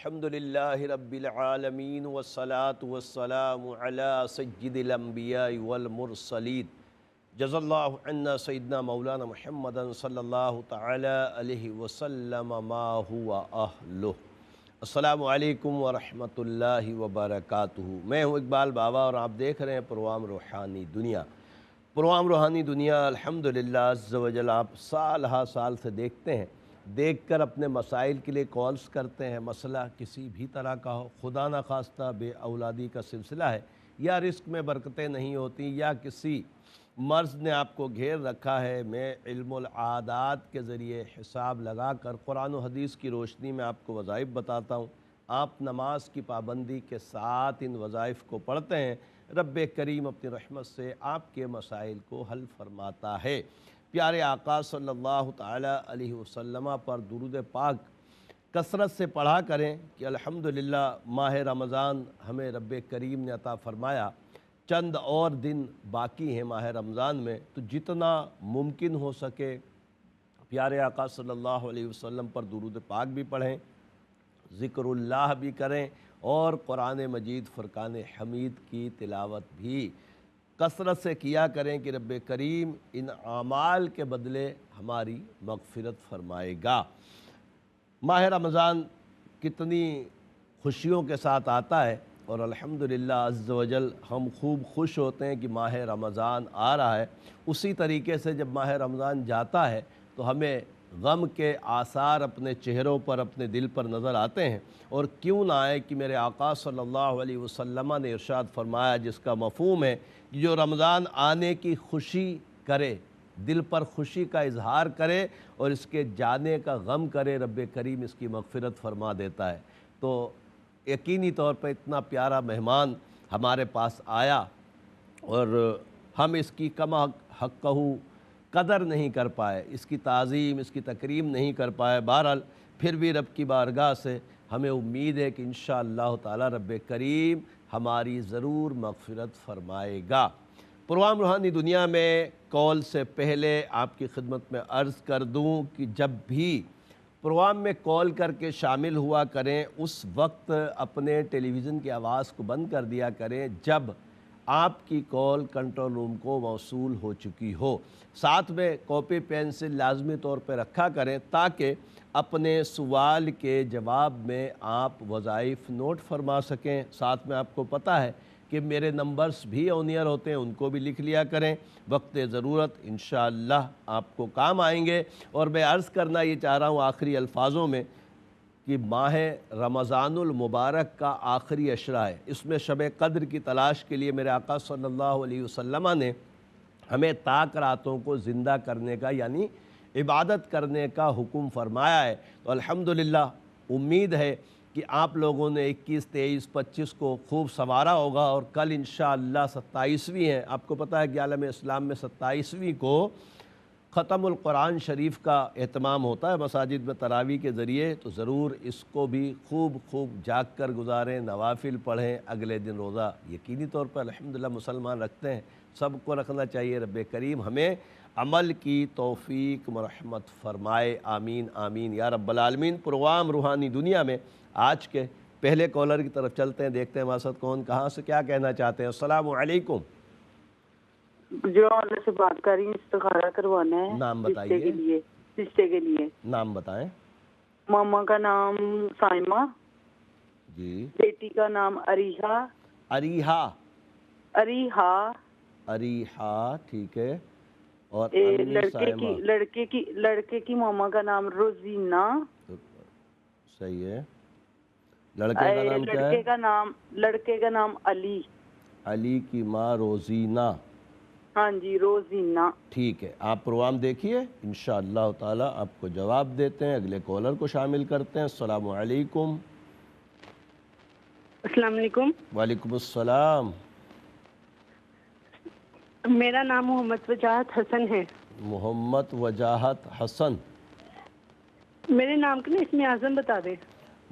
الحمدللہ رب العالمین والصلاة والسلام علی سید الانبیاء والمرسلین جزا اللہ عنا سیدنا مولانا محمد صلی اللہ تعالی علیہ وسلم ما ہوا اہلہ۔ السلام علیکم ورحمۃ اللہ وبرکاتہ۔ میں ہوں اقبال بابا اور آپ دیکھ رہے ہیں پروگرام روحانی دنیا۔ پروگرام روحانی دنیا الحمدللہ عز و جل آپ سال ہا سال سے دیکھتے ہیں، دیکھ کر اپنے مسائل کے لیے کالز کرتے ہیں۔ مسئلہ کسی بھی طرح کا ہو، خدا نخواستہ بے اولادی کا سلسلہ ہے، یا رزق میں برکتیں نہیں ہوتی، یا کسی مرض نے آپ کو گھیر رکھا ہے، میں علم العادات کے ذریعے حساب لگا کر قرآن و حدیث کی روشنی میں آپ کو وظائف بتاتا ہوں۔ آپ نماز کی پابندی کے ساتھ ان وظائف کو پڑھتے ہیں، رب کریم اپنی رحمت سے آپ کے مسائل کو حل فرماتا ہے۔ پیارے آقا صلی اللہ تعالی علیہ وسلم پر درود پاک کثرت سے پڑھا کریں کہ الحمدللہ ماہ رمضان ہمیں رب کریم نے عطا فرمایا، چند اور دن باقی ہیں ماہ رمضان میں، تو جتنا ممکن ہو سکے پیارے آقا صلی اللہ علیہ وسلم پر درود پاک بھی پڑھیں، ذکر اللہ بھی کریں، اور قرآن مجید فرقان حمید کی تلاوت بھی کثرت سے کیا کریں کہ رب کریم ان اعمال کے بدلے ہماری مغفرت فرمائے گا۔ ماہ رمضان کتنی خوشیوں کے ساتھ آتا ہے، اور الحمدللہ عز و جل ہم خوب خوش ہوتے ہیں کہ ماہ رمضان آ رہا ہے۔ اسی طریقے سے جب ماہ رمضان جاتا ہے تو ہمیں غم کے آثار اپنے چہروں پر، اپنے دل پر نظر آتے ہیں، اور کیوں نہ آئے کہ میرے آقا صلی اللہ علیہ وسلم نے ارشاد فرمایا، جس کا مفہوم ہے کہ جو رمضان آنے کی خوشی کرے، دل پر خوشی کا اظہار کرے اور اس کے جانے کا غم کرے، رب کریم اس کی مغفرت فرما دیتا ہے۔ تو یقینی طور پر اتنا پیارا مہمان ہمارے پاس آیا اور ہم اس کی کما حقہ قدر نہیں کر پائے، اس کی تعظیم، اس کی تکریم نہیں کر پائے۔ بہرحال پھر بھی رب کی بارگاہ سے ہمیں امید ہے کہ انشاءاللہ تعالی رب کریم ہماری ضرور مغفرت فرمائے گا۔ پروگرام روحانی دنیا میں کال سے پہلے آپ کی خدمت میں عرض کر دوں کہ جب بھی پروگرام میں کال کر کے شامل ہوا کریں، اس وقت اپنے ٹیلی ویژن کی آواز کو بند کر دیا کریں جب آپ کی کال کنٹرول روم کو موصول ہو چکی ہو۔ ساتھ میں کاپی پینسل لازمی طور پہ رکھا کریں تاکہ اپنے سوال کے جواب میں آپ وظائف نوٹ فرما سکیں۔ ساتھ میں آپ کو پتہ ہے کہ میرے نمبرز بھی آن ایئر ہوتے ہیں، ان کو بھی لکھ لیا کریں، وقت ضرورت انشاءاللہ آپ کو کام آئیں گے۔ اور میں عرض کرنا یہ چاہ رہا ہوں آخری الفاظوں میں کہ ماہ رمضان المبارک کا آخری عشرہ ہے، اس میں شب قدر کی تلاش کے لیے میرے آقا صلی اللہ علیہ وسلم نے ہمیں تاک راتوں کو زندہ کرنے کا، یعنی عبادت کرنے کا حکم فرمایا ہے۔ تو الحمدللہ امید ہے کہ آپ لوگوں نے 21، 23، 25 کو خوب سنوارا ہوگا، اور کل انشاءاللہ 27ویں ہے۔ آپ کو پتہ ہے کہ عالم اسلام میں 27ویں کو ختم القرآن شریف کا اہتمام ہوتا ہے مساجد میں تراویح کے ذریعے، تو ضرور اس کو بھی خوب جاگ کر گزاریں، نوافل پڑھیں، اگلے دن روزہ یقینی طور پر الحمدللہ مسلمان رکھتے ہیں، سب کو رکھنا چاہیے۔ رب کریم ہمیں عمل کی توفیق مرحمت فرمائے، آمین آمین یا رب العالمین۔ پروگرام روحانی دنیا میں آج کے پہلے کالر کی طرف چلتے ہیں، دیکھتے ہیں ہمارے ساتھ کون، کہاں سے کیا کہنا چاہتے ہیں۔ السلام علیکم۔ جو اللہ سے بات کر رہی ہوں، استخارہ کروانا ہے نام بتائیے۔ رشتے کے لیے نام بتائیں۔ ماما کا نام سائمہ، جی۔ بیٹی کا نام اریحا۔ اریحا۔ اریحا۔ اریحا، ٹھیک ہے۔ اور لڑکے کی ماما کا نام روزینہ۔ صحیح ہے۔ لڑکے کا نام کیا ہے؟ لڑکے کا نام علی۔ علی کی ماں روزینہ۔ ہاں جی، روزینہ۔ ٹھیک ہے، آپ پروگرام دیکھیے، انشاءاللہ تعالی آپ کو جواب دیتے ہیں۔ اگلے کالر کو شامل کرتے ہیں۔ السلام علیکم۔ السلام علیکم۔ وعلیکم السلام۔ میرا نام محمد وجاہت حسن ہے۔ محمد وجاہت حسن۔ میرے نام کے نا اسم اعظم بتا دیں۔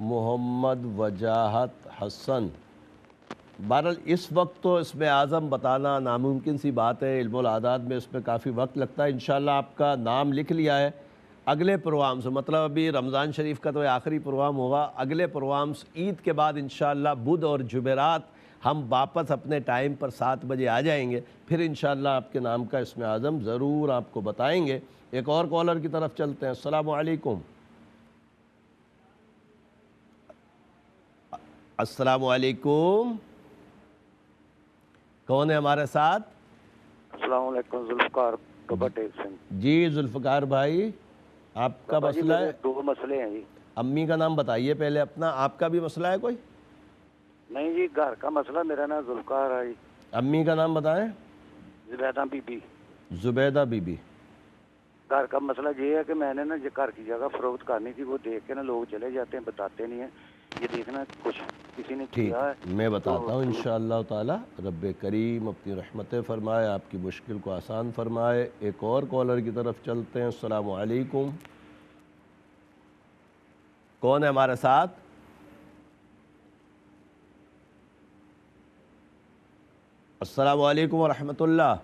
محمد وجاہت حسن۔ بہرحال اس وقت تو اسم اعظم بتانا ناممکن سی بات ہے، علم العادات میں اس میں کافی وقت لگتا ہے۔ انشاءاللہ آپ کا نام لکھ لیا ہے، اگلے پروگرام سے، مطلب ابھی رمضان شریف کا تو آخری پروگرام ہوگا، اگلے پروگرام عید کے بعد انشاءاللہ بدھ اور جمعرات ہم واپس اپنے ٹائم پر 7 بجے آ جائیں گے، پھر انشاءاللہ آپ کے نام کا اسم اعظم ضرور آپ کو بتائیں گے۔ ایک اور کالر کی طرف چلتے ہیں۔ السلام علیکم۔ السلام علیکم، کون ہے ہمارے ساتھ؟ السلام علیکم، ذوالفقار بابا ٹیک سنگھ جی ذوالفقار بھائی، آپ کا بابا جی مسئلہ میرے ہے؟ 2 مسئلے ہیں جی۔ امی کا نام بتائیے پہلے اپنا، آپ کا بھی مسئلہ ہے کوئی؟ نہیں جی، گھر کا مسئلہ، میرا نام ذوالفقار ہے جی۔ امی کا نام بتائیں۔ زبیدہ بی بی۔ زبیدہ بی بی۔ گھر کا مسئلہ یہ ہے کہ میں نے نا جو گھر کی جگہ فروخت کرنی تھی، وہ دیکھ کے نا لوگ چلے جاتے ہیں، بتاتے نہیں ہیں، یہ دیکھنا کچھ کسی نے ٹھیک، کیا ہے۔ میں بتاتا ہوں انشاءاللہ تعالی، رب کریم اپنی رحمتیں فرمائے، آپ کی مشکل کو آسان فرمائے۔ ایک اور کالر کی طرف چلتے ہیں۔ السلام علیکم، کون ہے ہمارے ساتھ؟ السلام علیکم ورحمۃ اللہ،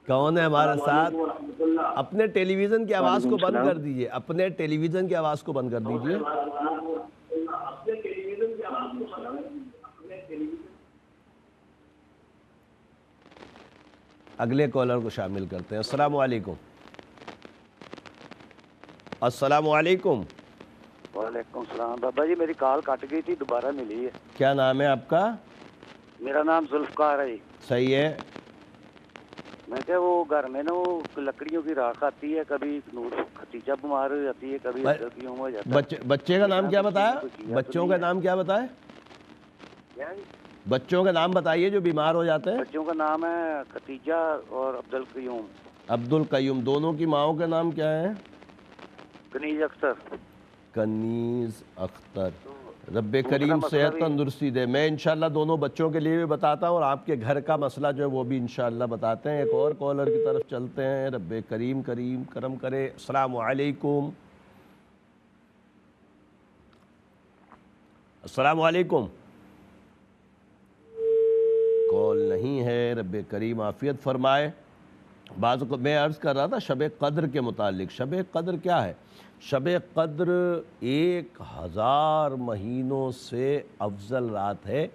کون ہے ہمارے ساتھ؟ اپنے ٹیلی ویژن کی آواز کو بند کر دیجئے، اپنے ٹیلی ویژن کی آواز کو بند کر دیجئے۔ اگلے کالر کو شامل کرتے ہیں۔ السلام علیکم۔ السلام علیکم۔ وعلیکم السلام۔ بابا جی میری کال کٹ گئی تھی، دوبارہ ملی ہے۔ کیا نام ہے آپ کا؟ میرا نام ذوالفقار ہے جی۔ صحیح ہے۔ میں کہا وہ گھر میں نا وہ لکڑیوں کی راکھ آتی ہے، کبھی ختیجہ بیمار ہو جاتی ہے، کبھی افضل ہو جاتا ہے۔ بچے کا نام کیا بتایا؟ بچوں کا نام کیا بتائے؟ بچوں کا نام بتائیے جو بیمار ہو جاتے ہیں۔ بچوں کا نام ہے ختیجہ اور عبدالقیوم۔ عبدالقیوم، دونوں کی ماؤں کے نام کیا ہیں؟ کنیز اختر۔ کنیز اختر۔ رب کریم صحت تندرستی دے۔ میں انشاءاللہ دونوں بچوں کے لیے بھی بتاتا ہوں اور آپ کے گھر کا مسئلہ جو ہے وہ بھی انشاءاللہ بتاتے ہیں۔ ایک اور کالر کی طرف چلتے ہیں۔ رب کریم کرم کرے۔ السلام علیکم۔ السلام علیکم۔ کال نہیں ہے۔ رب کریم عافیت فرمائے۔ بعض کو میں عرض کر رہا تھا شب قدر کے متعلق۔ شب قدر کیا ہے؟ شب قدر 1000 مہینوں سے افضل رات ہے،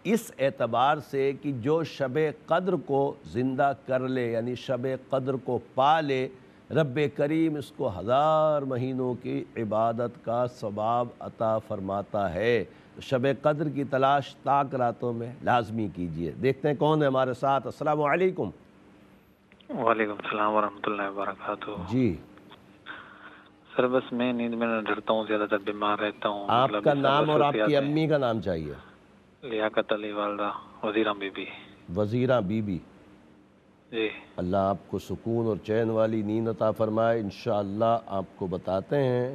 اس اعتبار سے کہ جو شب قدر کو زندہ کر لے، یعنی شب قدر کو پا لے، رب کریم اس کو 1000 مہینوں کی عبادت کا ثواب عطا فرماتا ہے۔ شب قدر کی تلاش طاق راتوں میں لازمی کیجئے۔ دیکھتے ہیں کون ہے ہمارے ساتھ۔ السلام علیکم۔ وعلیکم السلام ورحمۃ اللہ وبرکاتہ۔ جی سر بس میں نیند میں ڈرتا ہوں، زیادہ تر بیمار رہتا ہوں۔ آپ کا نام اور آپ کی امی کا نام چاہیے۔ لیاقت علی والدہ، وزیرہ بی بی۔ وزیرہ بی بی۔ جی اللہ آپ کو سکون اور چین والی نیند عطا فرمائے۔ انشاءاللہ آپ کو بتاتے ہیں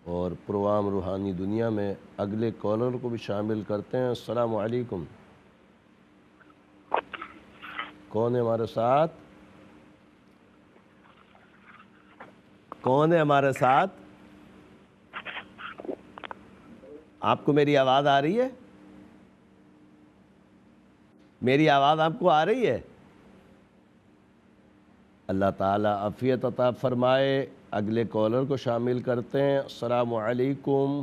اور پروگرام روحانی دنیا میں اگلے کالر کو بھی شامل کرتے ہیں۔ السلام علیکم، کون ہے ہمارے ساتھ؟ کون ہے ہمارے ساتھ؟ آپ کو میری آواز آ رہی ہے؟ میری آواز آپ کو آ رہی ہے؟ اللہ تعالیٰ عافیت عطا فرمائے۔ اگلے کالر کو شامل کرتے ہیں۔ السلام علیکم۔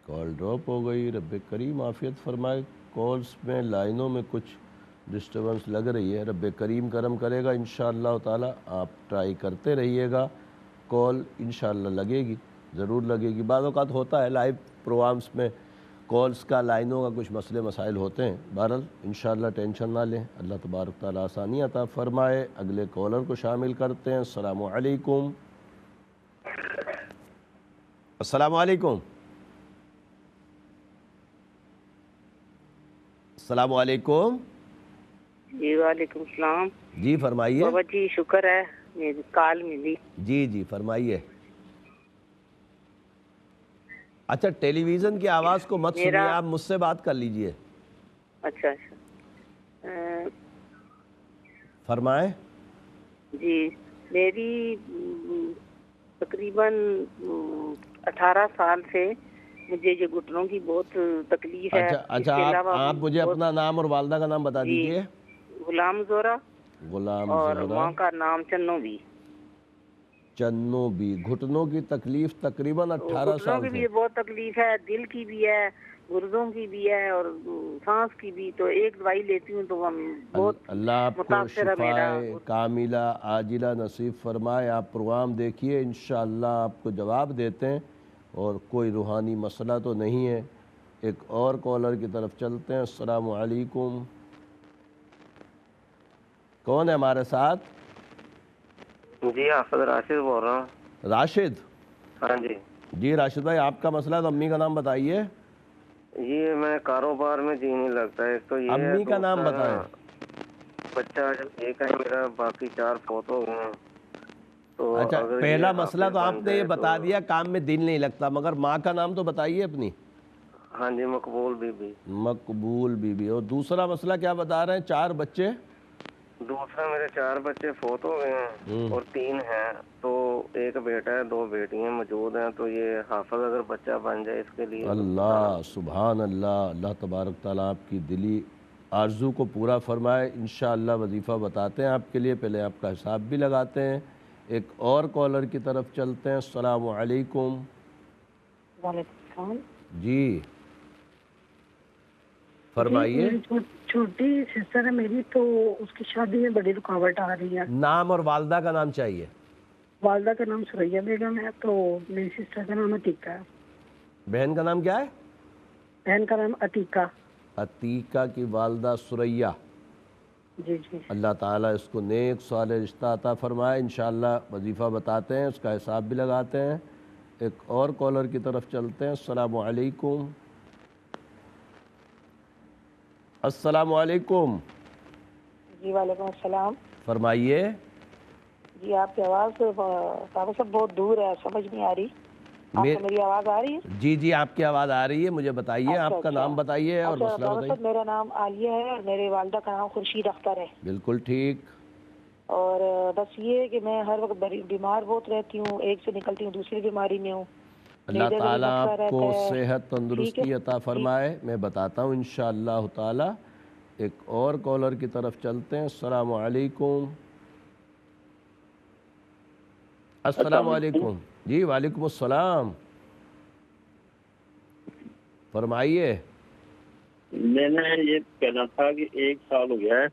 کال ڈراپ ہو گئی۔ رب کریم عافیت فرمائے۔ کالز میں لائنوں میں کچھ ڈسٹربنس لگ رہی ہے، رب کریم کرم کرے گا انشاءاللہ تعالیٰ۔ آپ ٹرائی کرتے رہیے گا، کال انشاءاللہ لگے گی، ضرور لگے گی۔ بعض اوقات ہوتا ہے لائیو پروگرامز میں کالز کا، لائنوں کا کچھ مسئلے مسائل ہوتے ہیں، بہرحال انشاءاللہ ٹینشن نہ لیں، اللہ تبارک تعالیٰ آسانی عطا فرمائے۔ اگلے کالر کو شامل کرتے ہیں۔ السلام علیکم۔ السلام علیکم۔ السلام علیکم۔ جی وعلیکم السلام۔ جی فرمائیے۔ بابا جی شکر ہے میری کال ملی۔ جی فرمائیے۔ اچھا ٹیلی ویژن کی آواز کو مت سنیے، آپ مجھ سے بات کر لیجئے۔ اچھا فرمائیں۔ جی میری تقریباً 18 سال سے مجھے یہ گھٹنوں کی بہت تکلیف ہے۔ اچھا آپ مجھے اپنا نام اور والدہ کا نام بتا دیجئے۔ غلام زہرا۔ غلام اور زہرا ماں کا نام چنو بی. Channo be. گھٹنوں کی تکلیف تقریباً 18 گھٹنوں سال کی سے. بھی بہت تکلیف ہے, دل کی بھی ہے, گردوں کی بھی ہے اور سانس کی بھی. تو ایک دوائی لیتی ہوں تو بہت اللہ آپ کو متاثر ہے میرا. شفائے کاملہ عاجلہ نصیب فرمائے. آپ پروگرام دیکھیے, انشاءاللہ آپ کو جواب دیتے ہیں. اور کوئی روحانی مسئلہ تو نہیں ہے. ایک اور کالر کی طرف چلتے ہیں. السلام علیکم. کون ہے ہمارے ساتھ؟ جی حافظ راشد بول رہا ہوں. راشد. ہاں جی. جی راشد بھائی, آپ کا مسئلہ ہے تو امی کا نام بتائیے. یہ میں کاروبار میں جی نہیں لگتا ہے. تو یہ امی کا نام بتائیں. بچہ ایک ہے میرا, باقی 4 فوت ہو گئے ہیں. تو اچھا, اگر پہلا یہ مسئلہ حافظ تو آپ بن نے یہ جائے بتا تو دیا کام میں دل نہیں لگتا, مگر ماں کا نام تو بتائیے اپنی. ہاں جی, مقبول بی بی. مقبول بی بی. اور دوسرا مسئلہ کیا بتا رہے ہیں؟ 4 بچے. دوسرا میرے 4 بچے فوت ہو گئے ہیں اور 3 ہیں. تو ایک بیٹا ہے, 2 بیٹیاں موجود ہیں. تو یہ حافظ اگر بچہ بن جائے اس کے لیے اللہ سبحان اللہ. اللہ تبارک تعالیٰ آپ کی دلی آرزو کو پورا فرمائے. انشاءاللہ وظیفہ بتاتے ہیں آپ کے لیے, پہلے آپ کا حساب بھی لگاتے ہیں. ایک اور کالر کی طرف چلتے ہیں. السلام علیکم. وعلیکم السلام. جی فرمائیے. چھوٹی سسٹر ہے میری, تو اس کی شادی میں بڑی رکاوٹ آ رہی ہے. نام اور والدہ کا نام چاہیے. والدہ کا نام سریا بیگم ہے, تو میری سسٹر کا نام عتیقہ ہے. بہن کا نام کیا ہے؟ بہن کا نام عتیقہ. عتیقہ کی والدہ سریا. جی جی. اللہ تعالیٰ اس کو نیک صالح رشتہ عطا فرمائے. انشاءاللہ وظیفہ بتاتے ہیں, اس کا حساب بھی لگاتے ہیں. ایک اور کالر کی طرف چلتے ہیں. السلام علیکم. السلام علیکم. جی وعلیکم السلام. فرمائیے. جی آپ کی آواز صاحب بہت دور ہے, سمجھ نہیں آ رہی. آپ کو میری آواز آ رہی ہے؟ جی جی آپ کی آواز آ رہی ہے. مجھے بتائیے, آپ کا نام بتائیے اور مسئلہ بتائیے. میرا نام عالیہ ہے اور میرے والدہ کا نام خورشید اختر ہے. بالکل ٹھیک. اور بس یہ ہے کہ میں ہر وقت بیمار بہت رہتی ہوں, ایک سے نکلتی ہوں دوسری بیماری میں ہوں. اللہ تعالیٰ آپ کو صحت تندرستی عطا فرمائے. میں بتاتا ہوں انشاءاللہ تعالیٰ. ایک اور کالر کی طرف چلتے ہیں. السلام علیکم. السلام علیکم. جی وعلیکم السلام. فرمائیے. میں نے یہ کہنا تھا کہ 1 سال ہو گیا ہے,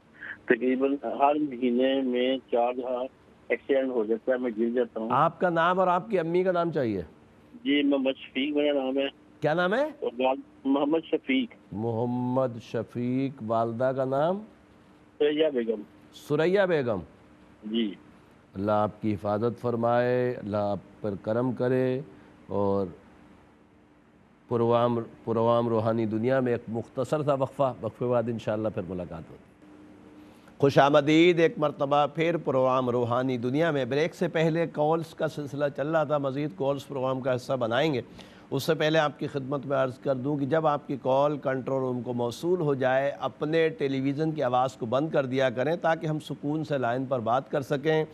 تقریباً ہر مہینے میں 4 دفعہ ایکسیڈنٹ ہو جاتا ہے, میں گر جاتا ہوں. آپ کا نام اور آپ کی امی کا نام چاہیے. جی محمد شفیق میرا نام ہے. کیا نام ہے؟ محمد شفیق. محمد شفیق. والدہ کا نام؟ سریا بیگم. سریا بیگم. جی. اللہ آپ کی حفاظت فرمائے, اللہ آپ پر کرم کرے. اور پروگرام روحانی دنیا میں ایک مختصر سا وقفے بعد انشاءاللہ پھر ملاقات ہوگی. خوش آمدید ایک مرتبہ پھر پروگرام روحانی دنیا میں. بریک سے پہلے کالز کا سلسلہ چل رہا تھا, مزید کالز پروگرام کا حصہ بنائیں گے. اس سے پہلے آپ کی خدمت میں عرض کر دوں کہ جب آپ کی کال کنٹرول روم کو موصول ہو جائے, اپنے ٹیلی ویژن کی آواز کو بند کر دیا کریں تاکہ ہم سکون سے لائن پر بات کر سکیں.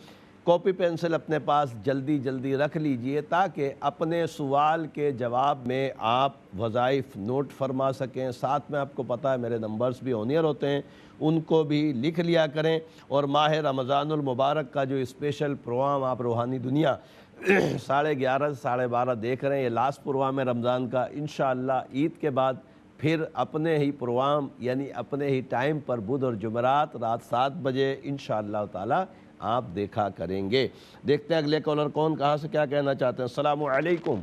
کاپی پینسل اپنے پاس جلدی رکھ لیجئے تاکہ اپنے سوال کے جواب میں آپ وظائف نوٹ فرما سکیں. ساتھ میں آپ کو پتہ ہے میرے نمبرز بھی آن ایئر ہوتے ہیں, ان کو بھی لکھ لیا کریں. اور ماہ رمضان المبارک کا جو اسپیشل پروگرام آپ روحانی دنیا 11:30 سے 12:30 دیکھ رہے ہیں, یہ لاسٹ پروگرام ہے رمضان کا. انشاءاللہ عید کے بعد پھر اپنے ہی پروگرام یعنی اپنے ہی ٹائم پر بدھ اور جمعرات رات 7 بجے انشاءاللہ تعالی آپ دیکھا کریں گے. دیکھتے ہیں اگلے کالر کون کہاں سے کیا کہنا چاہتے ہیں. السلام علیکم.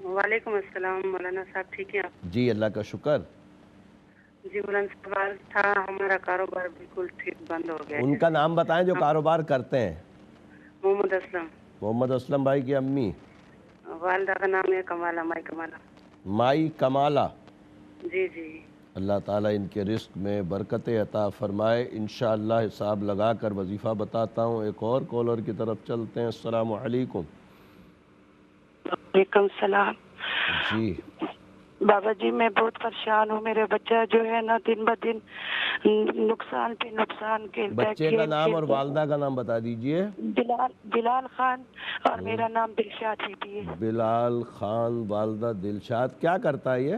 وعلیکم السلام. مولانا صاحب ٹھیک ہیں آپ؟ جی اللہ کا شکر. جی مولانا سوال تھا, ہمارا کاروبار بالکل ٹھیک بند ہو گیا ہے. ان کا نام بتائیں جو کاروبار کرتے ہیں. محمد اسلم. محمد اسلم بھائی کی امی. والدہ کا نام ہے کمالہ, مائی کمالہ. مائی کمالہ. جی جی. اللہ تعالیٰ ان کے رزق میں برکت عطا فرمائے. انشاءاللہ حساب لگا کر وظیفہ بتاتا ہوں. ایک اور کالر کی طرف چلتے ہیں. السلام علیکم. وعلیکم السلام. جی بابا جی میں بہت پریشان ہوں. میرا بچہ جو ہے نا دن بدن نقصان پہ نقصان کھیلتا ہے. بچے کا نام اور والدہ کا نام بتا دیجئے. بلال خان اور میرا نام دلشاد بی بی ہے. بلال خان, والدہ دلشاد. کیا کرتا ہے یہ؟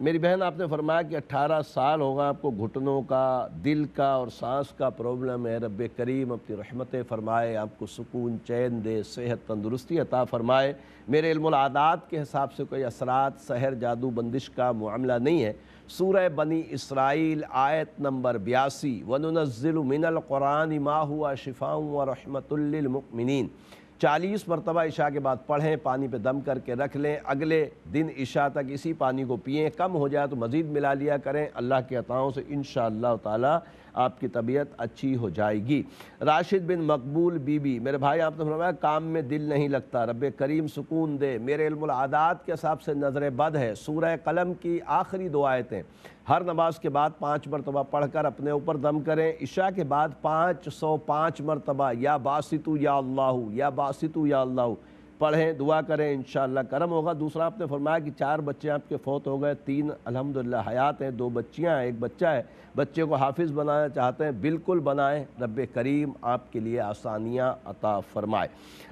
میری بہن آپ نے فرمایا کہ 18 سال ہوگا آپ کو گھٹنوں کا، دل کا اور سانس کا پرابلم ہے، رب کریم اپنی رحمتیں فرمائے، آپ کو سکون چین دے، صحت تندرستی عطا فرمائے۔ میرے علم العادات کے حساب سے کوئی اثرات، سحر، جادو بندش کا معاملہ نہیں ہے۔ سورہ بنی اسرائیل آیت نمبر 82 وَنُنَزِّلُ مِنَ الْقُرْآنِ مَا هُوَ شِفَاءٌ وَرَحْمَةٌ لِّلْمُؤْمِنِينَ 40 مرتبہ عشاء کے بعد پڑھیں، پانی پہ دم کر کے رکھ لیں، اگلے دن عشاء تک اسی پانی کو پئیں، کم ہو جائے تو مزید ملا لیا کریں، اللہ کے عطاؤں سے انشاءاللہ تعالی آپ کی طبیعت اچھی ہو جائے گی۔ راشد بن مقبول بی بی، میرے بھائی آپ نے فرمایا کام میں دل نہیں لگتا، رب کریم سکون دے، میرے علم العادات کے حساب سے نظر بد ہے۔ سورہ قلم کی آخری 2 آیتیں ہر نماز کے بعد 5 مرتبہ پڑھ کر اپنے اوپر دم کریں، عشاء کے بعد 505 مرتبہ یا باسطو یا اللہ، یا باسطو یا اللہ پڑھیں، دعا کریں، انشاءاللہ کرم ہوگا۔ دوسرا آپ نے فرمایا کہ 4 بچے آپ کے فوت ہو گئے، 3 الحمدللہ حیات ہیں، 2 بچیاں ہیں، 1 بچہ ہے، بچے کو حافظ بنانا چاہتے ہیں، بالکل بنائیں، رب کریم آپ کے لیے آسانیاں عطا فرمائے۔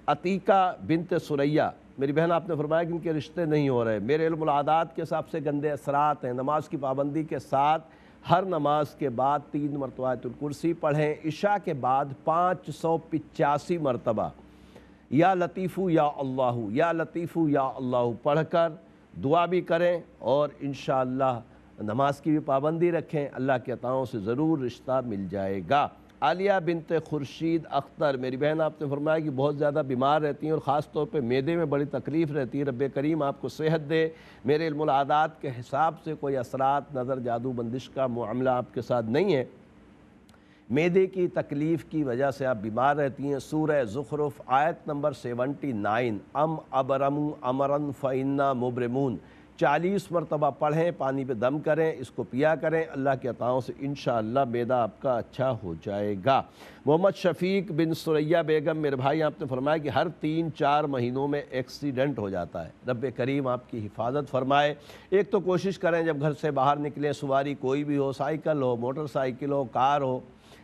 عتیقہ بنت سریہ، میری بہن آپ نے فرمایا کہ ان کے رشتے نہیں ہو رہے، میرے علم العادات کے حساب سے گندے اثرات ہیں، نماز کی پابندی کے ساتھ ہر نماز کے بعد 3 مرتبہ آیت الکرسی پڑھیں، عشاء کے بعد 585 مرتبہ یا لطیفو یا اللہ، یا لطیفو یا اللہ پڑھ کر دعا بھی کریں، اور انشاءاللہ نماز کی بھی پابندی رکھیں، اللہ کے عطاؤں سے ضرور رشتہ مل جائے گا۔ عالیہ بنت خورشید اختر، میری بہن آپ نے فرمایا کہ بہت زیادہ بیمار رہتی ہیں اور خاص طور پہ معدے میں بڑی تکلیف رہتی ہے، رب کریم آپ کو صحت دے، میرے علم العادات کے حساب سے کوئی اثرات، نظر، جادو بندش کا معاملہ آپ کے ساتھ نہیں ہے، معدے کی تکلیف کی وجہ سے آپ بیمار رہتی ہیں۔ سورہ زخرف آیت نمبر 79 ام ابرموا امرا فإنا مبرمون 40 مرتبہ پڑھیں، پانی پہ دم کریں، اس کو پیا کریں، اللہ کے عطاؤں سے انشاءاللہ معدہ آپ کا اچھا ہو جائے گا۔ محمد شفیق بن سریہ بیگم، میرے بھائی آپ نے فرمایا کہ ہر 3-4 مہینوں میں ایکسیڈنٹ ہو جاتا ہے، رب کریم آپ کی حفاظت فرمائے۔ ایک تو کوشش کریں جب گھر سے باہر نکلیں، سواری کوئی بھی ہو، سائیکل ہو، موٹر سائیکل ہو، کار ہو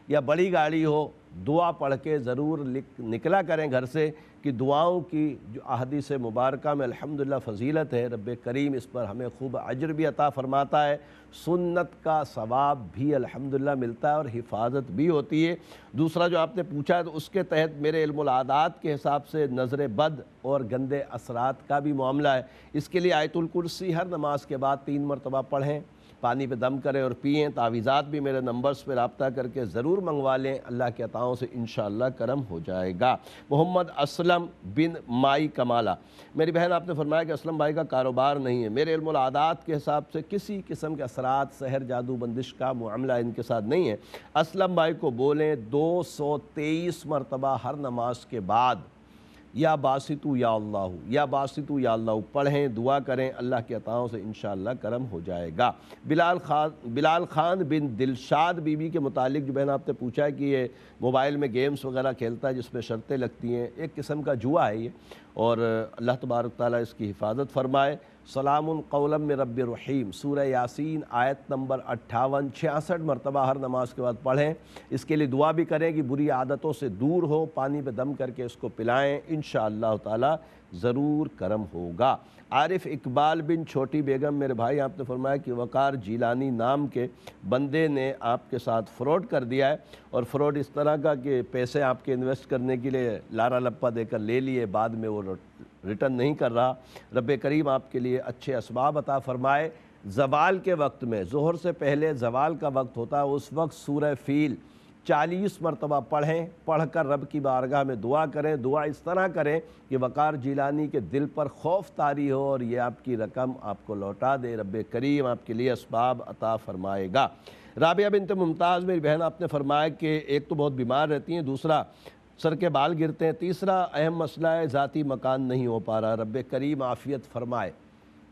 یا بڑی گاڑی ہو، دعا پڑھ کے ضرور نکلا کریں گھر سے، کہ دعاؤں کی جو احادیث مبارکہ میں الحمدللہ فضیلت ہے، رب کریم اس پر ہمیں خوب اجر بھی عطا فرماتا ہے، سنت کا ثواب بھی الحمدللہ ملتا ہے اور حفاظت بھی ہوتی ہے۔ دوسرا جو آپ نے پوچھا ہے تو اس کے تحت میرے علم العادات کے حساب سے نظر بد اور گندے اثرات کا بھی معاملہ ہے، اس کے لیے آیت الکرسی ہر نماز کے بعد 3 مرتبہ پڑھیں، پانی پہ دم کریں اور پئیں۔ تعویذات بھی میرے نمبرز پہ رابطہ کر کے ضرور منگوا لیں، اللہ کے عطاؤں سے انشاءاللہ کرم ہو جائے گا۔ محمد اسلم بن مائی کمالہ، میری بہن آپ نے فرمایا کہ اسلم بھائی کا کاروبار نہیں ہے، میرے علم العادات کے حساب سے کسی قسم کے اثرات، سحر، جادو بندش کا معاملہ ان کے ساتھ نہیں ہے۔ اسلم بھائی کو بولیں 223 مرتبہ ہر نماز کے بعد یا باسطو یا اللہ، یا باسطو یا اللہ پڑھیں، دعا کریں، اللہ کے عطاؤں سے انشاءاللہ کرم ہو جائے گا۔ بلال خان بن دلشاد بی بی کے متعلق جو بہن آپ نے پوچھا ہے کہ یہ موبائل میں گیمز وغیرہ کھیلتا ہے جس میں شرطیں لگتی ہیں، ایک قسم کا جوا ہے یہ، اور اللہ تبارک تعالیٰ اس کی حفاظت فرمائے۔ سلام قولا من رب الرحیم، سورہ یاسین آیت نمبر 58 66 مرتبہ ہر نماز کے بعد پڑھیں، اس کے لیے دعا بھی کریں کہ بری عادتوں سے دور ہو، پانی پہ دم کر کے اس کو پلائیں، انشاءاللہ تعالی ضرور کرم ہوگا۔ عارف اقبال بن چھوٹی بیگم، میرے بھائی آپ نے فرمایا کہ وقار جیلانی نام کے بندے نے آپ کے ساتھ فراڈ کر دیا ہے، اور فراڈ اس طرح کا کہ پیسے آپ کے انویسٹ کرنے کے لیے لارا لپا دے کر لے لیے، بعد میں وہ ریٹرن نہیں کر رہا، رب کریم آپ کے لیے اچھے اسباب عطا فرمائے۔ زوال کے وقت میں، ظہر سے پہلے زوال کا وقت ہوتا ہے، اس وقت سورہ فیل 40 مرتبہ پڑھیں، پڑھ کر رب کی بارگاہ میں دعا کریں، دعا اس طرح کریں کہ وقار جیلانی کے دل پر خوف طاری ہو اور یہ آپ کی رقم آپ کو لوٹا دے، رب کریم آپ کے لیے اسباب عطا فرمائے گا۔ رابعہ بنت ممتاز، میری بہن آپ نے فرمایا کہ ایک تو بہت بیمار رہتی ہیں، دوسرا سر کے بال گرتے ہیں، تیسرا اہم مسئلہ ہے ذاتی مکان نہیں ہو پا رہا، رب کریم عافیت فرمائے،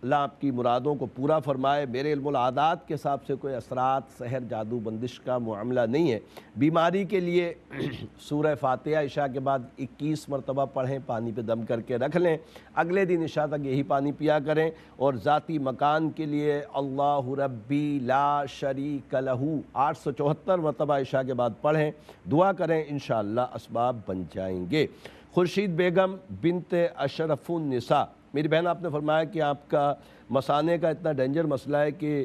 اللہ آپ کی مرادوں کو پورا فرمائے۔ میرے علم العادات کے حساب سے کوئی اثرات، سحر، جادو بندش کا معاملہ نہیں ہے۔ بیماری کے لیے سورہ فاتحہ عشاء کے بعد 21 مرتبہ پڑھیں، پانی پہ دم کر کے رکھ لیں، اگلے دن عشاء تک یہی پانی پیا کریں، اور ذاتی مکان کے لیے اللہ ربی لا شریک لہ 874 مرتبہ عشاء کے بعد پڑھیں، دعا کریں، انشاءاللہ اسباب بن جائیں گے۔ خورشید بیگم بنت اشرف النساء، میری بہن آپ نے فرمایا کہ آپ کا مثانے کا اتنا ڈینجر مسئلہ ہے کہ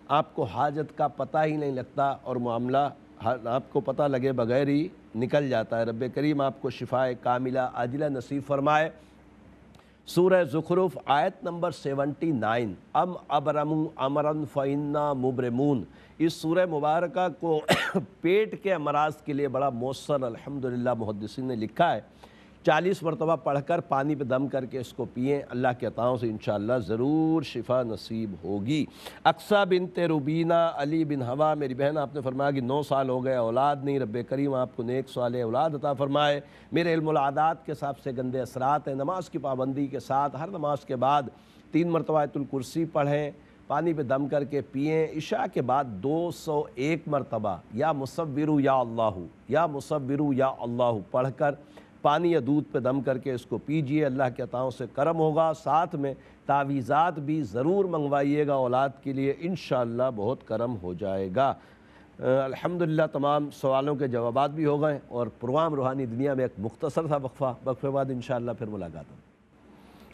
آپ کو حاجت کا پتہ ہی نہیں لگتا اور معاملہ آپ کو پتہ لگے بغیر ہی نکل جاتا ہے۔ رب کریم آپ کو شفائے کاملہ عاجلہ نصیب فرمائے۔ سورہ زخرف آیت نمبر 79، ام ابرموا امرا فإنا مبرمون، اس سورہ مبارکہ کو پیٹ کے امراض کے لیے بڑا مؤثر الحمدللہ محدثین نے لکھا ہے۔ 40 مرتبہ پڑھ کر پانی پہ دم کر کے اس کو پئیں، اللہ کے عطاؤں سے انشاءاللہ ضرور شفا نصیب ہوگی۔ اقصیٰ بنت ربینہ علی بن ہوا، میری بہن آپ نے فرمایا کہ 9 سال ہو گئے اولاد نہیں، رب کریم آپ کو نیک صالح اولاد عطا فرمائے۔ میرے علم العادات کے حساب سے گندے اثرات ہیں، نماز کی پابندی کے ساتھ ہر نماز کے بعد 3 مرتبہ آیت الکرسی پڑھیں، پانی پہ دم کر کے پئیں، عشاء کے بعد 201 مرتبہ یا مصورو یا اللہ، یا مصورو یا اللہ پڑھ کر پانی یا دودھ پہ دم کر کے اس کو پیجئے، اللہ کے عطاؤں سے کرم ہوگا۔ ساتھ میں تعویذات بھی ضرور منگوائیے گا اولاد کے لیے، انشاءاللہ بہت کرم ہو جائے گا۔ الحمدللہ تمام سوالوں کے جوابات بھی ہو گئے، اور پروگرام روحانی دنیا میں ایک مختصر تھا وقفے بعد انشاءاللہ پھر ملاقات ہو۔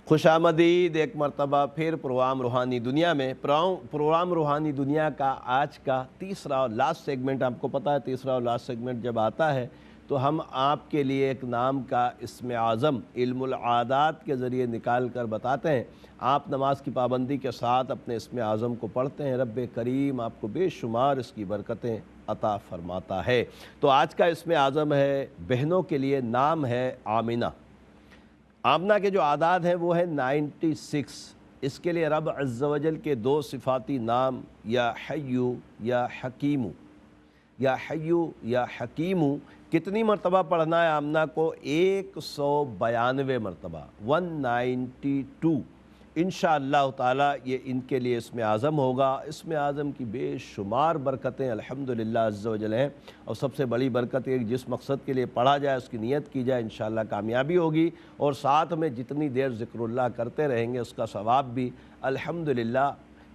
خوش آمدید ایک مرتبہ پھر پروگرام روحانی دنیا میں۔ پروگرام روحانی دنیا کا آج کا تیسرا اور لاسٹ سیگمنٹ، آپ کو پتہ ہے تیسرا اور لاسٹ سیگمنٹ جب آتا ہے تو ہم آپ کے لیے ایک نام کا اسم اعظم علم العادات کے ذریعے نکال کر بتاتے ہیں۔ آپ نماز کی پابندی کے ساتھ اپنے اسم اعظم کو پڑھتے ہیں، رب کریم آپ کو بے شمار اس کی برکتیں عطا فرماتا ہے۔ تو آج کا اسم اعظم ہے، بہنوں کے لیے نام ہے آمنہ۔ آمنہ کے جو اعداد ہیں وہ ہے 96۔ اس کے لیے رب عز و جل کے 2 صفاتی نام، یا حیو یا حکیمو، یا حیو یا حکیمو کتنی مرتبہ پڑھنا ہے آمنہ کو؟ 192 مرتبہ، 192۔ انشاءاللہ تعالی یہ ان کے لیے اسم اعظم ہوگا۔ اسم اعظم کی بے شمار برکتیں الحمدللہ عز و جل ہیں، اور سب سے بڑی برکت یہ کہ جس مقصد کے لیے پڑھا جائے اس کی نیت کی جائے، انشاءاللہ کامیابی ہوگی، اور ساتھ میں جتنی دیر ذکر اللہ کرتے رہیں گے اس کا ثواب بھی الحمدللہ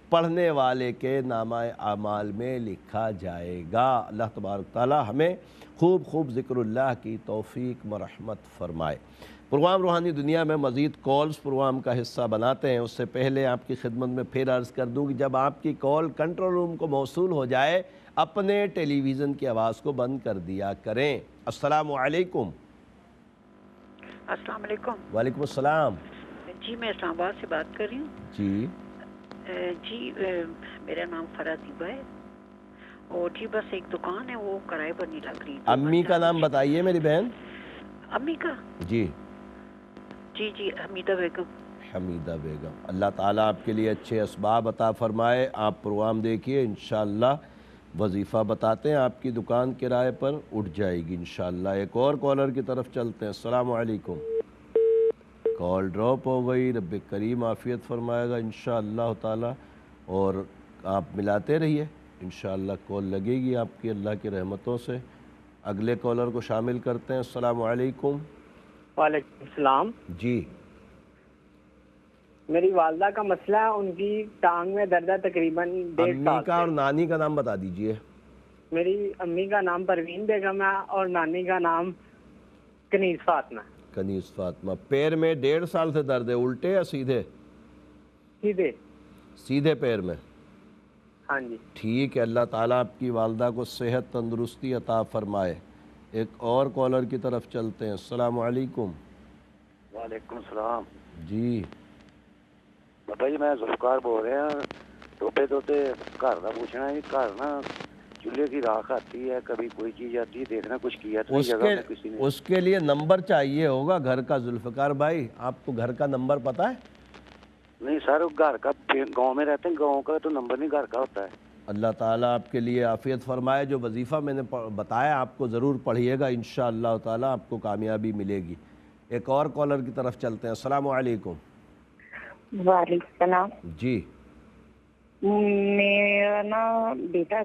پڑھنے والے کے نامہ اعمال میں لکھا جائے گا۔ اللہ تبارک تعالی ہمیں خوب ذکر اللہ کی توفیق مرحمت فرمائے۔ پروگرام روحانی دنیا میں مزید کالز پروگرام کا حصہ بناتے ہیں، اس سے پہلے آپ کی خدمت میں پھر عرض کر دوں کہ جب آپ کی کال کنٹرول روم کو موصول ہو جائے اپنے ٹیلی ویژن کی آواز کو بند کر دیا کریں۔ السلام علیکم۔ السلام علیکم۔ وعلیکم السلام۔ جی میں اسلام آباد سے بات کر رہی ہوں۔ جی میرا نام فرازیبہ ہے، اور جی بس ایک دکان ہے وہ کرائے پر نہیں لگ رہی۔ امی کا نام بتائیے میری بہن۔ امی کا؟ جی حمیدہ بیگم۔ حمیدہ بیگم، اللہ تعالیٰ آپ کے لیے اچھے اسباب عطا فرمائے۔ آپ پروگرام دیکھیے، انشاءاللہ وظیفہ بتاتے ہیں آپ کی دکان کرائے پر اٹھ جائے گی انشاءاللہ۔ ایک اور کالر کی طرف چلتے ہیں۔ السلام علیکم۔ کال ڈراپ ہو گئی، رب کریم عافیت فرمائے گا انشاءاللہ تعالیٰ، اور آپ ملاتے رہیے، انشاءاللہ کال لگے گی آپ کی اللہ کی رحمتوں سے۔ اگلے کالر کو شامل کرتے ہیں۔ السلام علیکم۔ وعلیکم السلام۔ جی میری والدہ کا مسئلہ ہے، ان کی ٹانگ میں درد ہے تقریباً 1.5 سال۔ امی کا اور نانی کا نام بتا دیجئے۔ میری امی کا نام پروین بیگم ہے اور نانی کا نام کنیز فاطمہ۔ کنیز فاطمہ۔ پیر میں 1.5 سال سے درد ہے، الٹے یا سیدھے؟ سیدھے۔ سیدھے پیر میں؟ ہاں جی ٹھیک ہے، اللہ تعالیٰ آپ کی والدہ کو صحت تندرستی عطا فرمائے۔ ایک اور کالر کی طرف چلتے ہیں۔ السلام علیکم۔ وعلیکم السلام۔ جی بابا جی میں ذوالفقار بول رہے ہیں، ٹوپے گھر کا پوچھنا ہے۔ گھر نا چولہے کی راکھ آتی ہے، کبھی کوئی چیز آتی ہے، دیکھنا کچھ کیا تو جگہ میں کسی نے۔ اس کے لیے نمبر چاہیے ہوگا گھر کا۔ ذوالفقار بھائی آپ کو گھر کا نمبر پتہ ہے؟ نہیں سر، گھر کا گاؤں میں رہتے ہیں، گاؤں کا تو نمبر نہیں گھر کا ہوتا ہے۔ اللہ تعالیٰ آپ کے لیے عافیت فرمائے۔ جو وظیفہ میں نے بتایا آپ کو ضرور پڑھیے گا، انشاءاللہ تعالیٰ آپ کو کامیابی ملے گی۔ ایک اور کالر کی طرف چلتے ہیں۔ السلام علیکم۔ وعلیکم السلام۔ جی میرا نا بیٹا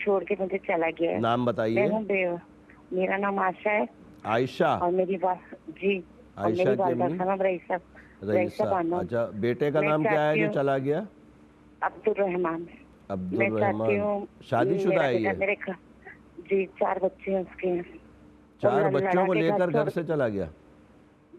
چھوڑ کے مجھے چلا گیا ہے۔ نام بتائیے۔ میرا نام عائشہ ہے۔ عائشہ؟ اور میری جی عائشہ کی امی رئیسہ۔ اچھا، بیٹے کا نام کیا ہے جو چلا گیا؟ عبدالرحمان۔ عبدالرحمان۔ شادی شدہ ہے یہ؟ جی 4 بچے ہیں اس کے۔ 4 بچوں کو لے کر گھر سے چلا گیا؟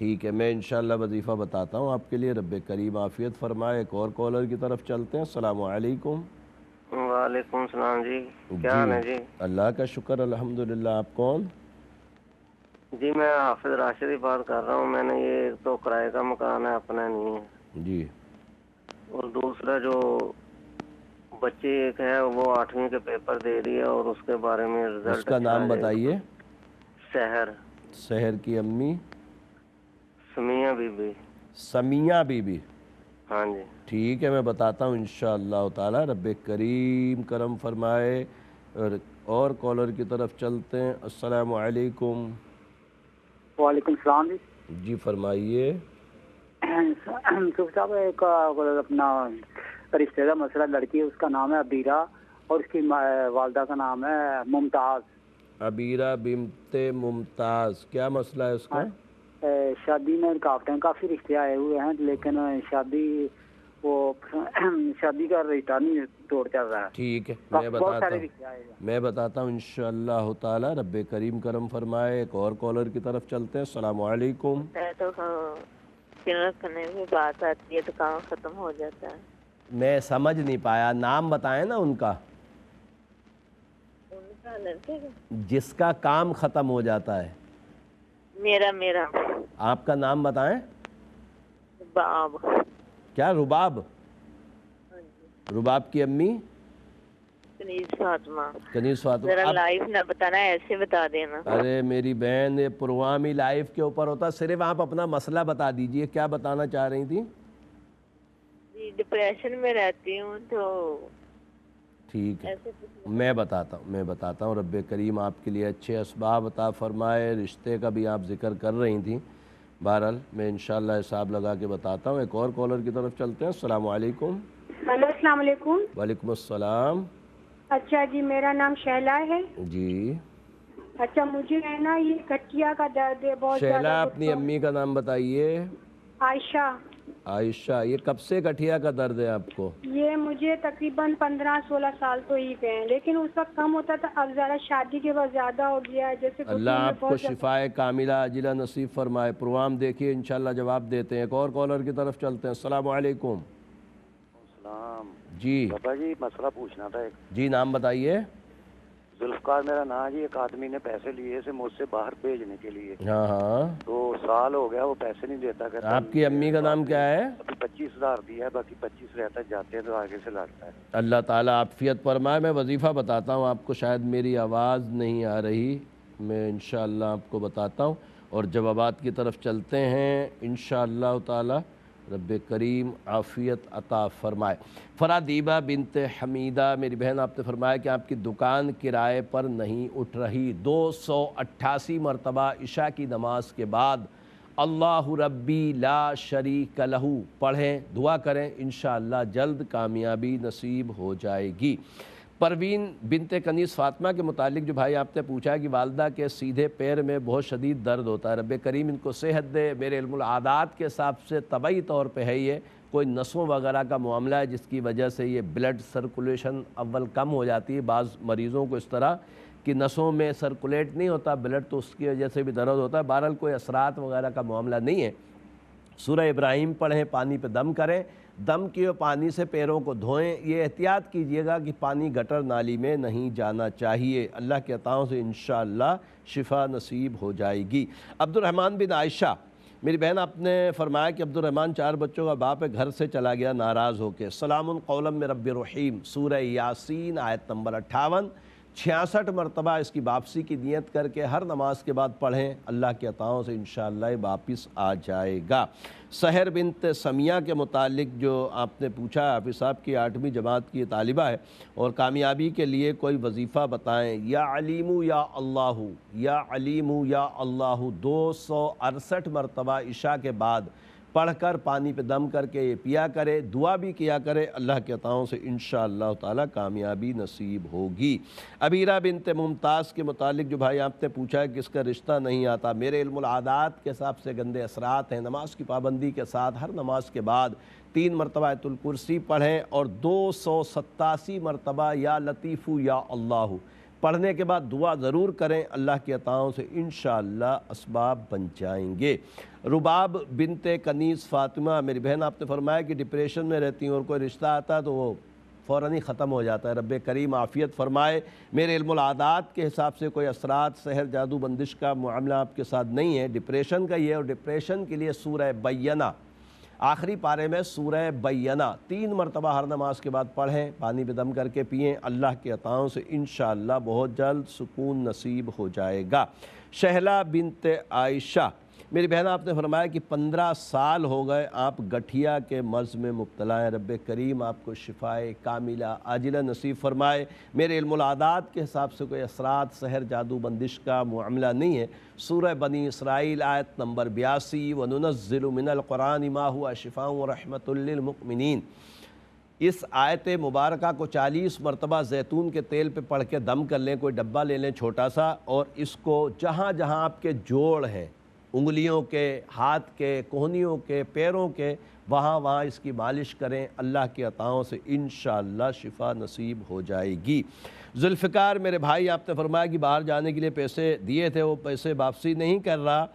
ٹھیک ہے، میں انشاءاللہ وظیفہ بتاتا ہوں آپ کے لیے۔ رب کریم عافیت فرمائے۔ ایک اور کالر کی طرف چلتے ہیں۔ السلام علیکم۔ وعلیکم السلام جی، کیا حال ہے جی؟ اللہ کا شکر الحمدللہ۔ آپ کون؟ جی میں حافظ راشد بات کر رہا ہوں۔ میں نے یہ ایک تو کرائے کا مکان ہے، اپنا نہیں ہے جی، اور دوسرا جو بچی ایک ہے وہ 8ویں کے پیپر دے رہی ہے اور اس کے بارے میں رزلٹ اس کا نام بتائیے۔ سحر۔ سحر کی امی؟ سمیہ بی بی۔ سمیہ بی بی؟ ہاں جی ٹھیک ہے، میں بتاتا ہوں انشاءاللہ تعالی۔ رب کریم کرم فرمائے۔ اور کالر کی طرف چلتے ہیں۔ السلام علیکم۔ وعلیکم السلام جی۔ جی فرمائیے۔ صوفی صاحب ایک اپنا رشتے کا مسئلہ، لڑکی ہے اس کا نام ہے عبیرہ اور اس کی والدہ کا نام ہے ممتاز۔ عبیرہ بنت ممتاز، کیا مسئلہ ہے اس کا؟ شادی میں رکاوٹیں، کافی رشتے آئے ہوئے ہیں لیکن شادی کا رشتہ نہیں توڑ چل رہا ہے۔ ٹھیک ہے، میں بتاتا ہوں انشاءاللہ تعالی۔ رب کریم کرم فرمائے۔ ایک اور کالر کی طرف چلتے ہیں۔ السلام علیکم۔ تو کرنے میں بات آتی ہے تو کام ختم ہو جاتا ہے۔ میں سمجھ نہیں پایا، نام بتائیں نا ان کا، جس کا کام ختم ہو جاتا ہے۔ میرا آپ کا نام بتائیں۔ باب۔ کیا؟ رباب؟ رباب کی امی؟ کنیز فاطمہ۔ کنیز فاطمہ۔ ذرا لائف نہ بتانا، ایسے بتا دینا۔ ارے میری بہن، یہ پروگرام ہی لائف کے اوپر ہوتا، صرف آپ اپنا مسئلہ بتا دیجئے، کیا بتانا چاہ رہی تھی؟ جی ڈپریشن میں رہتی ہوں تو ٹھیک ہے، میں بتاتا ہوں۔ رب کریم آپ کے لیے اچھے اسباب عطا فرمائے۔ رشتے کا بھی آپ ذکر کر رہی تھیں، بہرحال میں انشاءاللہ حساب لگا کے بتاتا ہوں۔ ایک اور کالر کی طرف چلتے ہیں۔ السلام علیکم۔ ہلو السلام علیکم۔ وعلیکم السلام۔ اچھا جی، میرا نام شہلا ہے۔ جی اچھا، مجھے ہے نا یہ گٹھیا کا درد ہے بہت زیادہ۔ شہلا، اپنی امی کا نام بتائیے۔ عائشہ۔ عائشہ، یہ کب سے گٹھیا کا درد ہے آپ کو؟ یہ مجھے تقریباً 15-16 سال تو ہی پہ ہیں، لیکن اس وقت کم ہوتا تھا، اب زیادہ شادی کے بعد زیادہ ہو گیا ہے۔ جیسے اللہ آپ کو شفائے کاملہ عاجلہ نصیب فرمائے۔ پروگرام دیکھیے، انشاءاللہ جواب دیتے ہیں۔ ایک اور کالر کی طرف چلتے ہیں۔ السلام علیکم۔ السلام جی بابا جی، مسئلہ پوچھنا تھا ایک۔ جی نام بتائیے۔ ذوالفقار میرا نام جی۔ ایک آدمی نے پیسے لیے تھے مجھ سے باہر بھیجنے کے لیے، ہاں تو سال ہو گیا وہ پیسے نہیں دیتا۔ آپ کی امی کا نام کیا ہے؟ ابھی 25,000 دیا ہے، باقی 25 رہتا ہے، جاتے ہیں تو آگے سے لڑتا ہے۔ اللہ تعالیٰ عافیت فرمائے۔ میں وظیفہ بتاتا ہوں آپ کو، شاید میری آواز نہیں آ رہی، میں انشاءاللہ آپ کو بتاتا ہوں اور جوابات کی طرف چلتے ہیں انشاءاللہ تعالیٰ۔ رب کریم عافیت عطا فرمائے۔ فرادیبہ بنت حمیدہ، میری بہن، آپ نے فرمایا کہ آپ کی دکان کرائے پر نہیں اٹھ رہی۔ 288 مرتبہ عشاء کی نماز کے بعد اللہ ربی لا شریک لہ پڑھیں، دعا کریں، انشاءاللہ جلد کامیابی نصیب ہو جائے گی۔ پروین بنت کنیز فاطمہ کے متعلق جو بھائی آپ نے پوچھا کہ والدہ کے سیدھے پیر میں بہت شدید درد ہوتا ہے، رب کریم ان کو صحت دے۔ میرے علم العادات کے حساب سے طبعی طور پہ ہے، یہ کوئی نسوں وغیرہ کا معاملہ ہے جس کی وجہ سے یہ بلڈ سرکولیشن اول کم ہو جاتی ہے۔ بعض مریضوں کو اس طرح کہ نسوں میں سرکولیٹ نہیں ہوتا بلڈ، تو اس کی وجہ سے بھی درد ہوتا ہے۔ بہرحال کوئی اثرات وغیرہ کا معاملہ نہیں ہے۔ سورہ ابراہیم پڑھیں، پانی پہ دم کریں، دم کیے پانی سے پیروں کو دھوئیں۔ یہ احتیاط کیجئے گا کہ پانی گٹر نالی میں نہیں جانا چاہیے۔ اللہ کے عطاؤں سے انشاءاللہ شفا نصیب ہو جائے گی۔ عبد الرحمن بن عائشہ، میری بہن، آپ نے فرمایا کہ عبد الرحمن 4 بچوں کا باپ ہے، گھر سے چلا گیا ناراض ہو کے۔ سلام قولا من رب رحیم، سورہ یاسین آیت نمبر 58، 66 مرتبہ اس کی واپسی کی نیت کر کے ہر نماز کے بعد پڑھیں، اللہ کے عطاؤں سے انشاءاللہ واپس آ جائے گا۔ سحر بنت سمیہ کے متعلق جو آپ نے پوچھا، حافظ صاحب کی 8ویں جماعت کی طالبہ ہے اور کامیابی کے لیے کوئی وظیفہ بتائیں۔ یا علیم یا اللہ، یا علیم یا اللہ 268 مرتبہ عشاء کے بعد پڑھ کر پانی پہ دم کر کے یہ پیا کرے، دعا بھی کیا کرے، اللہ کے عطاؤں سے انشاءاللہ تعالی کامیابی نصیب ہوگی۔ عبیرہ بنت ممتاز کے متعلق جو بھائی آپ نے پوچھا ہے کہ اس کا رشتہ نہیں آتا، میرے علم العادات کے حساب سے گندے اثرات ہیں۔ نماز کی پابندی کے ساتھ ہر نماز کے بعد 3 مرتبہ آیت الکرسی پڑھیں اور 287 مرتبہ یا لطیف یا اللہ پڑھنے کے بعد دعا ضرور کریں، اللہ کی عطاؤں سے انشاءاللہ اسباب بن جائیں گے۔ رباب بنت کنیز فاطمہ، میری بہن آپ نے فرمایا کہ ڈپریشن میں رہتی ہیں اور کوئی رشتہ آتا ہے تو وہ فوراً ہی ختم ہو جاتا ہے، رب کریم عافیت فرمائے۔ میرے علم العادات کے حساب سے کوئی اثرات سحر جادو بندش کا معاملہ آپ کے ساتھ نہیں ہے، ڈپریشن کا یہ ہے، اور ڈپریشن کے لیے سورہ بینہ آخری پارے میں سورہ بینہ 3 مرتبہ ہر نماز کے بعد پڑھیں، پانی پہ دم کر کے پئیں، اللہ کے عطاؤں سے انشاءاللہ بہت جلد سکون نصیب ہو جائے گا۔ شہلا بنت عائشہ، میری بہن آپ نے فرمایا کہ 15 سال ہو گئے آپ گٹھیا کے مرض میں مبتلا ہیں، رب کریم آپ کو شفائے کاملہ عاجلہ نصیب فرمائے۔ میرے علم العادات کے حساب سے کوئی اثرات سحر جادو بندش کا معاملہ نہیں ہے، سورہ بنی اسرائیل آیت نمبر 82 وَنُنَزِّلُ مِنَ الْقُرْآنِ مَا هُوَ شِفَاءٌ وَرَحْمَةٌ لِّلْمُؤْمِنِينَ، اس آیت مبارکہ کو 40 مرتبہ زیتون کے تیل پہ پڑھ کے دم کر لیں، کوئی ڈبہ لے لیں چھوٹا سا، اور اس کو جہاں جہاں آپ کے جوڑ ہیں، انگلیوں کے، ہاتھ کے، کوہنیوں کے، پیروں کے، وہاں اس کی مالش کریں، اللہ کی عطاؤں سے انشاءاللہ شفا نصیب ہو جائے گی۔ ذوالفقار میرے بھائی آپ نے فرمایا کہ باہر جانے کے لیے پیسے دیے تھے، وہ پیسے واپسی نہیں کر رہا،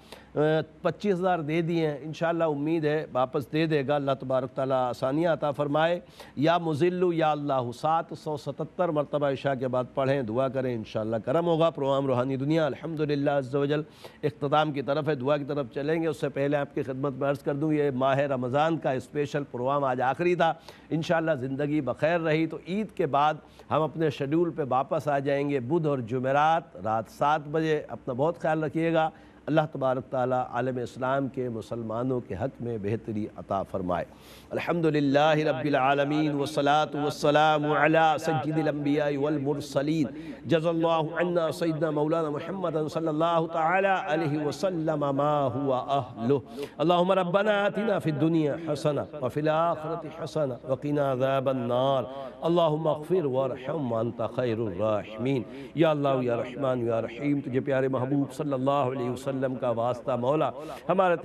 25,000 دے دیے ہیں، انشاءاللہ امید ہے واپس دے دے گا، اللہ تبارک تعالیٰ آسانیاں عطا فرمائے۔ یا مذل یا اللہ 777 مرتبہ عشاء کے بعد پڑھیں، دعا کریں، انشاءاللہ کرم ہوگا۔ پروگرام روحانی دنیا الحمدللہ عز و جل اختتام کی طرف ہے، دعا کی طرف چلیں گے۔ اس سے پہلے آپ کی خدمت میں عرض کر دوں، یہ ماہ رمضان کا اسپیشل پروگرام آج آخری تھا، انشاءاللہ زندگی بخیر رہی تو عید کے بعد ہم اپنے شیڈول پہ واپس آ جائیں گے، بدھ اور جمعرات رات 7 بجے۔ اپنا بہت خیال رکھیے گا، اللہ تبارک تعالی عالم اسلام کے مسلمانوں کے حق میں بہتری عطا فرمائے۔ الحمدللہ رب العالمین والصلاة والسلام علی سید الانبیاء والمرسلین، جزا اللہ عنا سیدنا مولانا محمد صلی اللہ تعالی علیہ وسلم ما هو اہلہ۔ اللہم ربنا آتنا فی الدنیا حسنہ وفی الآخرۃ حسنہ وقنا عذاب النار، اللہم اغفر وارحم وانت خیر الراحمین۔ یا اللہ یا رحمان یا رحیم، تجھے پیارے محبوب صلی اللہ علیہ وسلم کا واسطہ مولا ہمارے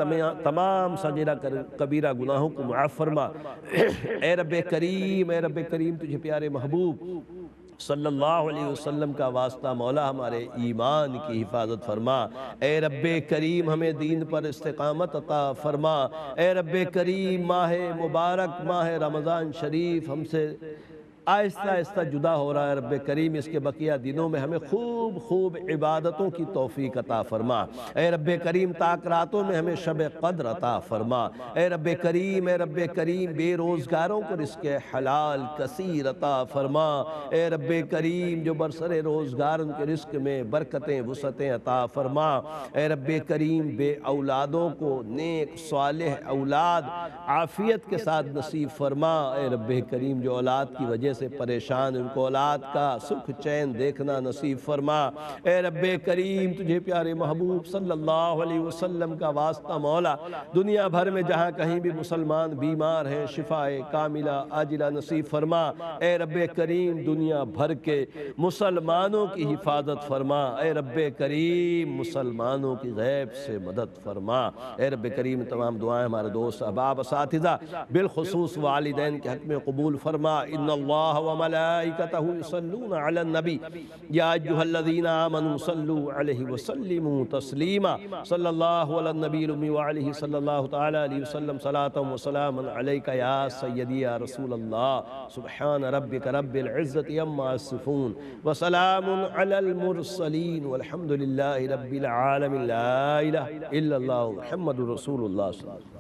تمام صغیرہ کبیرہ گناہوں کو معاف فرما۔ اے رب کریم، اے رب کریم، تجھے پیارے محبوب صلی اللہ علیہ وسلم کا واسطہ مولا ہمارے ایمان کی حفاظت فرما۔ اے رب کریم، ہمیں دین پر استقامت عطا فرما۔ اے رب کریم، ماہ مبارک ماہ رمضان شریف ہم سے آہستہ آہستہ جدا ہو رہا ہے، رب کریم اس کے بقیہ دنوں میں ہمیں خوب عبادتوں کی توفیق عطا فرما۔ اے رب کریم، تاک راتوں میں ہمیں شب قدر عطا فرما۔ اے رب کریم، اے رب کریم، بے روزگاروں کو رزق حلال کثیر عطا فرما۔ اے رب کریم، جو برسر روزگار ان کے رزق میں برکتیں وسعتیں عطا فرما۔ اے رب کریم، بے اولادوں کو نیک صالح اولاد عافیت کے ساتھ نصیب فرما۔ اے رب کریم، جو اولاد کی وجہ سے پریشان، ان کو اولاد کا سکھ چین دیکھنا نصیب فرما۔ اے رب کریم، تجھے پیارے محبوب صلی اللہ علیہ وسلم کا واسطہ مولا دنیا بھر میں جہاں کہیں بھی مسلمان بیمار ہیں، شفائے کاملہ عاجلہ نصیب فرما۔ اے رب کریم، دنیا بھر کے مسلمانوں کی حفاظت فرما۔ اے رب کریم، مسلمانوں کی غیب سے مدد فرما۔ اے رب کریم، تمام دعائیں ہمارے دوست احباب اساتذہ بالخصوص والدین کے حق میں قبول فرما۔ ان اللہ وملائکتہ یصلون علی النبی یا ایھا الذین آمنوا صلوا علیہ وسلموا تسلیما۔ صلی اللہ علی النبی الامی وعلیہ صلی اللہ تعالی علیہ وسلم صلاۃ وسلام علیک یا سیدی یا رسول اللہ۔ سبحان ربک رب العزت عما یصفون وسلام علی المرسلین والحمد للہ رب العالمین۔ لا الہ الا اللہ محمد رسول اللہ صلی اللہ علیہ وسلم۔